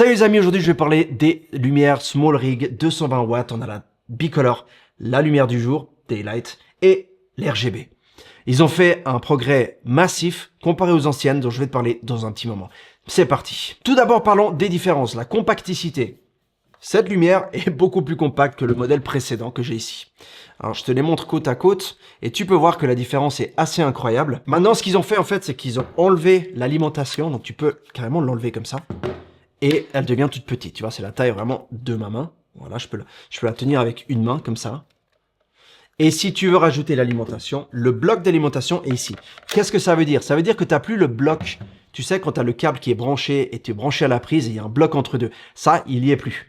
Salut les amis, aujourd'hui je vais parler des lumières SmallRig 220 watts. On a la Bicolor, la lumière du jour, Daylight, et l'RGB. Ils ont fait un progrès massif comparé aux anciennes dont je vais te parler dans un petit moment. C'est parti. Tout d'abord parlons des différences, la compacticité. Cette lumière est beaucoup plus compacte que le modèle précédent que j'ai ici. Alors je te les montre côte à côte et tu peux voir que la différence est assez incroyable. Maintenant ce qu'ils ont fait en fait c'est qu'ils ont enlevé l'alimentation, donc tu peux carrément l'enlever comme ça. Et elle devient toute petite, tu vois, c'est la taille vraiment de ma main. Voilà, je peux la tenir avec une main, comme ça. Et si tu veux rajouter l'alimentation, le bloc d'alimentation est ici. Qu'est-ce que ça veut dire? Ça veut dire que tu n'as plus le bloc. Tu sais, quand tu as le câble qui est branché et tu es branché à la prise, et il y a un bloc entre deux. Ça, il n'y est plus.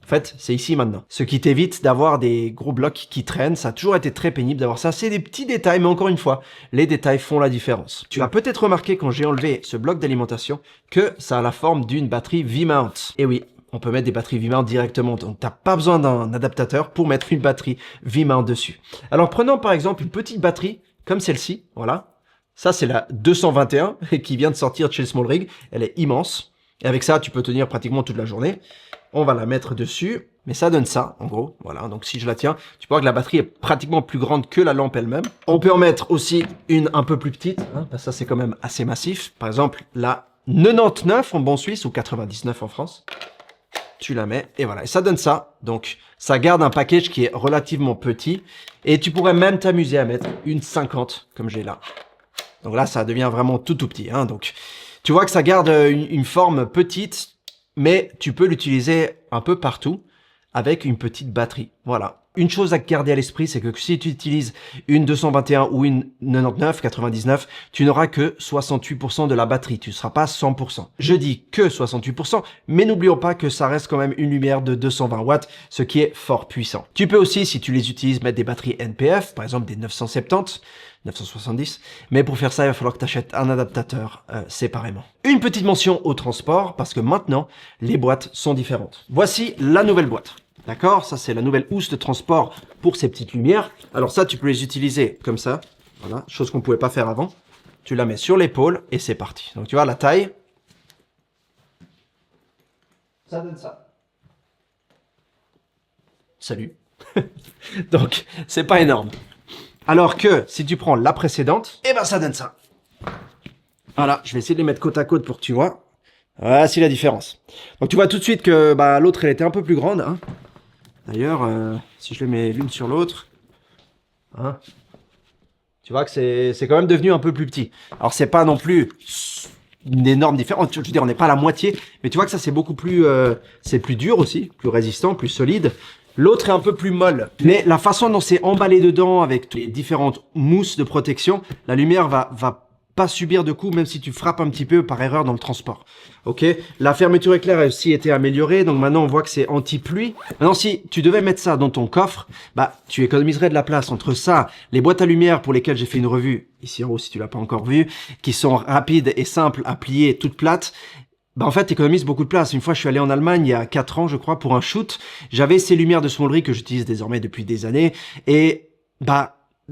En fait, c'est ici maintenant. Ce qui t'évite d'avoir des gros blocs qui traînent. Ça a toujours été très pénible d'avoir ça. C'est des petits détails, mais encore une fois, les détails font la différence. Tu as peut-être remarqué quand j'ai enlevé ce bloc d'alimentation que ça a la forme d'une batterie V-mount. Et oui, on peut mettre des batteries V-mount directement. Donc, t'as pas besoin d'un adaptateur pour mettre une batterie V-mount dessus. Alors, prenons par exemple une petite batterie comme celle-ci. Voilà. Ça, c'est la 221 qui vient de sortir de chez SmallRig. Elle est immense. Et avec ça, tu peux tenir pratiquement toute la journée. On va la mettre dessus, mais ça donne ça, en gros. Voilà, donc si je la tiens, tu peux voir que la batterie est pratiquement plus grande que la lampe elle-même. On peut en mettre aussi une un peu plus petite, hein, parce que ça c'est quand même assez massif. Par exemple, la 99 en bon suisse ou 99 en France. Tu la mets et voilà, et ça donne ça. Donc, ça garde un package qui est relativement petit. Et tu pourrais même t'amuser à mettre une 50, comme j'ai là. Donc là, ça devient vraiment tout petit. Hein, donc, tu vois que ça garde une forme petite, mais tu peux l'utiliser un peu partout avec une petite batterie. Voilà. Une chose à garder à l'esprit, c'est que si tu utilises une 221 ou une 99, 99, tu n'auras que 68% de la batterie. Tu ne seras pas 100%. Je dis que 68%, mais n'oublions pas que ça reste quand même une lumière de 220 watts, ce qui est fort puissant. Tu peux aussi, si tu les utilises, mettre des batteries NPF, par exemple des 970, 970, mais pour faire ça, il va falloir que tu achètes un adaptateur séparément. Une petite mention au transport, parce que maintenant, les boîtes sont différentes. Voici la nouvelle boîte. D'accord? Ça, c'est la nouvelle housse de transport pour ces petites lumières. Alors ça, tu peux les utiliser comme ça. Voilà, chose qu'on ne pouvait pas faire avant. Tu la mets sur l'épaule et c'est parti. Donc tu vois, la taille, ça donne ça. Salut. Donc, c'est pas énorme. Alors que, si tu prends la précédente, eh ben ça donne ça. Voilà, je vais essayer de les mettre côte à côte pour que tu vois. Voici la différence. Donc tu vois tout de suite que l'autre, elle était un peu plus grande. Hein. D'ailleurs, si je les mets l'une sur l'autre, hein, tu vois que c'est quand même devenu un peu plus petit. Alors, c'est pas non plus une énorme différence. Je veux dire, on n'est pas à la moitié. Mais tu vois que ça, c'est beaucoup plus... c'est plus dur aussi, plus résistant, plus solide. L'autre est un peu plus molle. Mais la façon dont c'est emballé dedans, avec les différentes mousses de protection, la lumière va pas subir de coups, même si tu frappes un petit peu par erreur dans le transport. Ok, la fermeture éclair a aussi été améliorée, donc maintenant on voit que c'est anti-pluie. Maintenant, si tu devais mettre ça dans ton coffre, tu économiserais de la place entre ça, les boîtes à lumière pour lesquelles j'ai fait une revue, ici en haut si tu l'as pas encore vu, qui sont rapides et simples à plier, toutes plates. En fait, t'économises beaucoup de place. Une fois, je suis allé en Allemagne il y a 4 ans, je crois, pour un shoot. J'avais ces lumières de SmallRig que j'utilise désormais depuis des années, et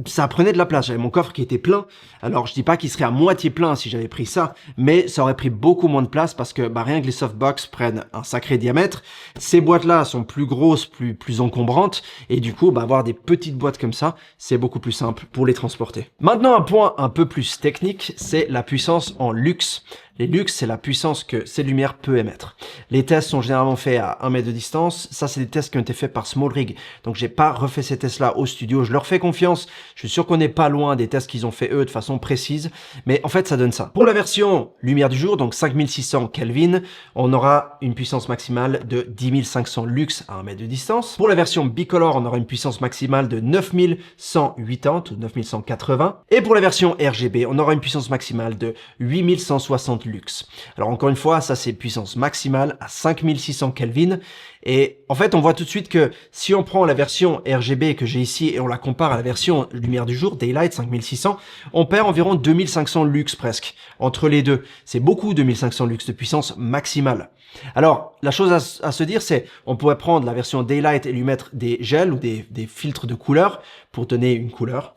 ça prenait de la place. J'avais mon coffre qui était plein. Alors, je dis pas qu'il serait à moitié plein si j'avais pris ça, mais ça aurait pris beaucoup moins de place parce que rien que les softbox prennent un sacré diamètre. Ces boîtes-là sont plus grosses, plus encombrantes, et du coup, avoir des petites boîtes comme ça, c'est beaucoup plus simple pour les transporter. Maintenant, un point un peu plus technique, c'est la puissance en lux. Les lux, c'est la puissance que ces lumières peuvent émettre. Les tests sont généralement faits à 1 mètre de distance. Ça, c'est des tests qui ont été faits par SmallRig. Donc, j'ai pas refait ces tests-là au studio. Je leur fais confiance. Je suis sûr qu'on n'est pas loin des tests qu'ils ont fait eux de façon précise. Mais en fait, ça donne ça. Pour la version lumière du jour, donc 5600 Kelvin, on aura une puissance maximale de 10500 lux à 1 mètre de distance. Pour la version Bicolor, on aura une puissance maximale de 9180 ou 9180. Et pour la version RGB, on aura une puissance maximale de 8160 lux. Alors encore une fois, ça c'est puissance maximale à 5600 Kelvin. Et en fait, on voit tout de suite que si on prend la version RGB que j'ai ici et on la compare à la version lumière du jour, Daylight 5600, on perd environ 2500 lux presque entre les deux. C'est beaucoup 2500 lux de puissance maximale. Alors, la chose à se dire, c'est on pourrait prendre la version Daylight et lui mettre des gels ou des filtres de couleur pour donner une couleur.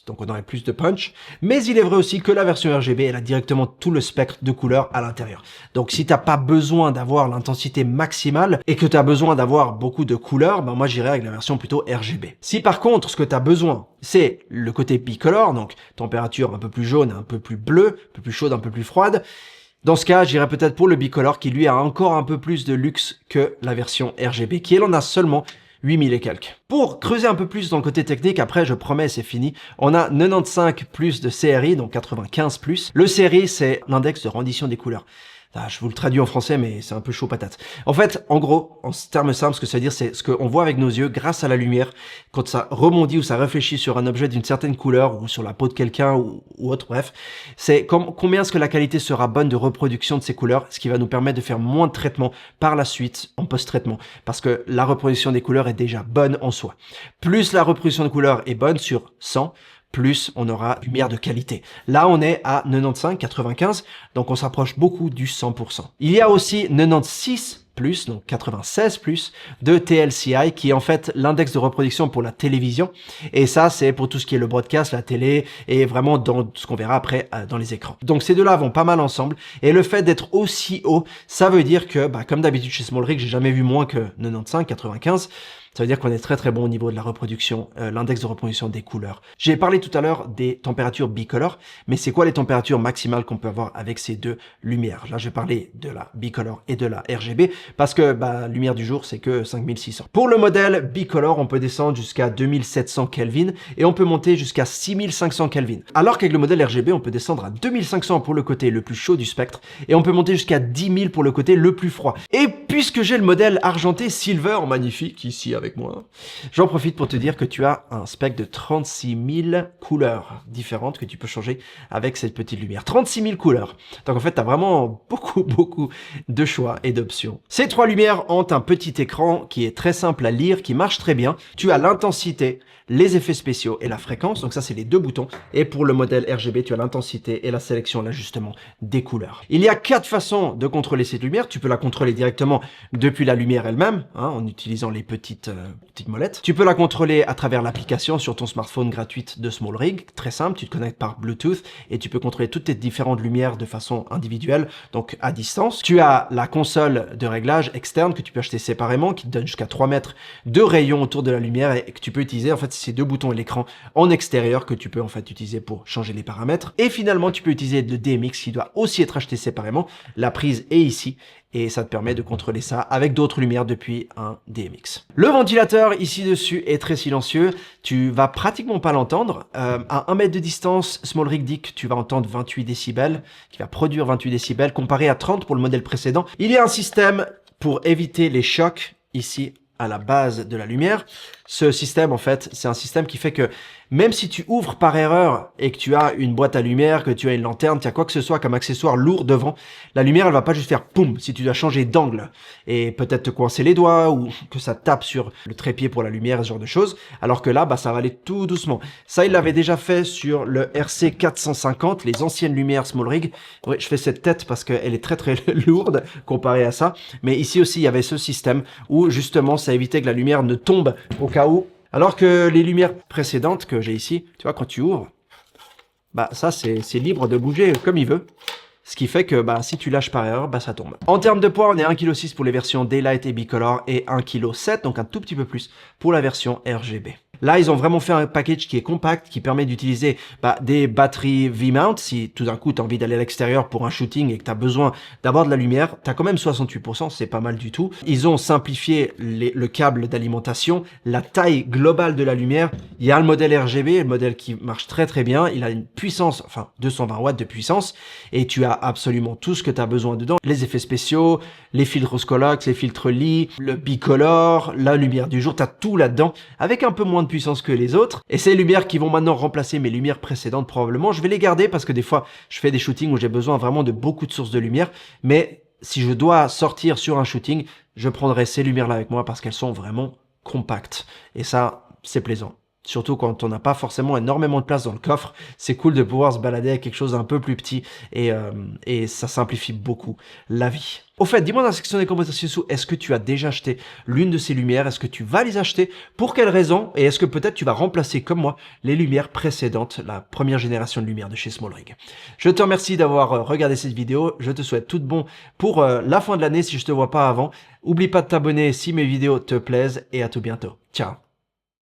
Donc on aurait plus de punch. Mais il est vrai aussi que la version RGB, elle a directement tout le spectre de couleurs à l'intérieur. Donc si t'as pas besoin d'avoir l'intensité maximale et que tu as besoin d'avoir beaucoup de couleurs, ben moi j'irais avec la version plutôt RGB. Si par contre ce que tu as besoin, c'est le côté bicolore, donc température un peu plus jaune, un peu plus bleue, un peu plus chaude, un peu plus froide, dans ce cas, j'irais peut-être pour le bicolore qui lui a encore un peu plus de luxe que la version RGB, qui elle en a seulement 8000 et quelques. Pour creuser un peu plus dans le côté technique, après je promets c'est fini, on a 95 plus de CRI, donc 95 plus. Le CRI c'est l'index de rendition des couleurs. Ah, je vous le traduis en français, mais c'est un peu chaud patate. En fait, en gros, en termes simples, ce que ça veut dire, c'est ce qu'on voit avec nos yeux grâce à la lumière, quand ça rebondit ou ça réfléchit sur un objet d'une certaine couleur ou sur la peau de quelqu'un ou autre, bref. C'est combien est-ce que la qualité sera bonne de reproduction de ces couleurs, ce qui va nous permettre de faire moins de traitement par la suite en post-traitement, parce que la reproduction des couleurs est déjà bonne en soi. Plus la reproduction de couleurs est bonne sur 100, plus on aura une lumière de qualité. Là, on est à 95, 95, donc on s'approche beaucoup du 100%. Il y a aussi 96 plus, donc 96 plus de TLCI, qui est en fait l'index de reproduction pour la télévision. Et ça, c'est pour tout ce qui est le broadcast, la télé, et vraiment dans ce qu'on verra après dans les écrans. Donc ces deux-là vont pas mal ensemble. Et le fait d'être aussi haut, ça veut dire que, comme d'habitude chez SmallRig, j'ai jamais vu moins que 95, 95. Ça veut dire qu'on est très très bon au niveau de la reproduction, l'index de reproduction des couleurs. J'ai parlé tout à l'heure des températures bicolores, mais c'est quoi les températures maximales qu'on peut avoir avec ces deux lumières? Là, je vais parler de la bicolore et de la RGB, parce que lumière du jour, c'est que 5600. Pour le modèle bicolore, on peut descendre jusqu'à 2700 Kelvin et on peut monter jusqu'à 6500 Kelvin. Alors qu'avec le modèle RGB, on peut descendre à 2500 pour le côté le plus chaud du spectre et on peut monter jusqu'à 10 000 pour le côté le plus froid. Et puisque j'ai le modèle argenté silver magnifique ici avec moi, j'en profite pour te dire que tu as un spectre de 36 000 couleurs différentes que tu peux changer avec cette petite lumière. 36 000 couleurs. Donc en fait, tu as vraiment beaucoup de choix et d'options. Ces trois lumières ont un petit écran qui est très simple à lire, qui marche très bien. Tu as l'intensité, les effets spéciaux et la fréquence. Donc ça, c'est les deux boutons. Et pour le modèle RGB, tu as l'intensité et la sélection, l'ajustement des couleurs. Il y a 4 façons de contrôler cette lumière. Tu peux la contrôler directement depuis la lumière elle-même, en utilisant les petites molettes. Tu peux la contrôler à travers l'application sur ton smartphone gratuite de SmallRig. Très simple, tu te connectes par Bluetooth et tu peux contrôler toutes tes différentes lumières de façon individuelle, donc à distance. Tu as la console de réglage externe que tu peux acheter séparément, qui te donne jusqu'à 3 mètres de rayon autour de la lumière et que tu peux utiliser en fait ces deux boutons et l'écran en extérieur que tu peux en fait utiliser pour changer les paramètres. Et finalement, tu peux utiliser le DMX qui doit aussi être acheté séparément. La prise est ici et ça te permet de contrôler ça avec d'autres lumières depuis un DMX. Le ventilateur ici dessus est très silencieux. Tu vas pratiquement pas l'entendre. À 1 mètre de distance, SmallRig dit que tu vas entendre 28 décibels, qui va produire 28 décibels comparé à 30 pour le modèle précédent. Il y a un système pour éviter les chocs ici à la base de la lumière. Ce système, en fait, c'est un système qui fait que même si tu ouvres par erreur et que tu as une boîte à lumière, que tu as une lanterne, tu as quoi que ce soit comme accessoire lourd devant, la lumière, elle va pas juste faire poum si tu dois changer d'angle et peut-être te coincer les doigts ou que ça tape sur le trépied pour la lumière, ce genre de choses. Alors que là, ça va aller tout doucement. Ça, il l'avait déjà fait sur le RC 450, les anciennes lumières SmallRig. Oui, je fais cette tête parce qu'elle est très très lourde comparée à ça. Mais ici aussi, il y avait ce système où justement, ça évitait que la lumière ne tombe au cas où. Alors que les lumières précédentes que j'ai ici, tu vois, quand tu ouvres, ça c'est libre de bouger comme il veut. Ce qui fait que si tu lâches par erreur, ça tombe. En termes de poids, on est 1,6 kg pour les versions Daylight et Bicolor et 1,7 kg, donc un tout petit peu plus pour la version RGB. Là, ils ont vraiment fait un package qui est compact, qui permet d'utiliser des batteries V-mount. Si tout d'un coup, tu as envie d'aller à l'extérieur pour un shooting et que tu as besoin d'avoir de la lumière, tu as quand même 68%, c'est pas mal du tout. Ils ont simplifié le câble d'alimentation, la taille globale de la lumière. Il y a le modèle RGB, le modèle qui marche très très bien. Il a une puissance, 220 watts de puissance, et tu as absolument tout ce que tu as besoin dedans. Les effets spéciaux, les filtres Scolox, les filtres Lee, le bicolore, la lumière du jour, tu as tout là-dedans, avec un peu moins de puissance que les autres. Et ces lumières qui vont maintenant remplacer mes lumières précédentes probablement, je vais les garder parce que des fois je fais des shootings où j'ai besoin vraiment de beaucoup de sources de lumière, mais si je dois sortir sur un shooting, je prendrai ces lumières là avec moi parce qu'elles sont vraiment compactes et ça c'est plaisant. Surtout quand on n'a pas forcément énormément de place dans le coffre, c'est cool de pouvoir se balader avec quelque chose d'un peu plus petit et ça simplifie beaucoup la vie. Au fait, dis-moi dans la section des commentaires ci-dessous, est-ce que tu as déjà acheté l'une de ces lumières? Est-ce que tu vas les acheter? Pour quelles raisons? Et est-ce que peut-être tu vas remplacer comme moi les lumières précédentes, la première génération de lumières de chez SmallRig? Je te remercie d'avoir regardé cette vidéo. Je te souhaite tout de bon pour la fin de l'année si je te vois pas avant. Oublie pas de t'abonner si mes vidéos te plaisent et à tout bientôt. Ciao!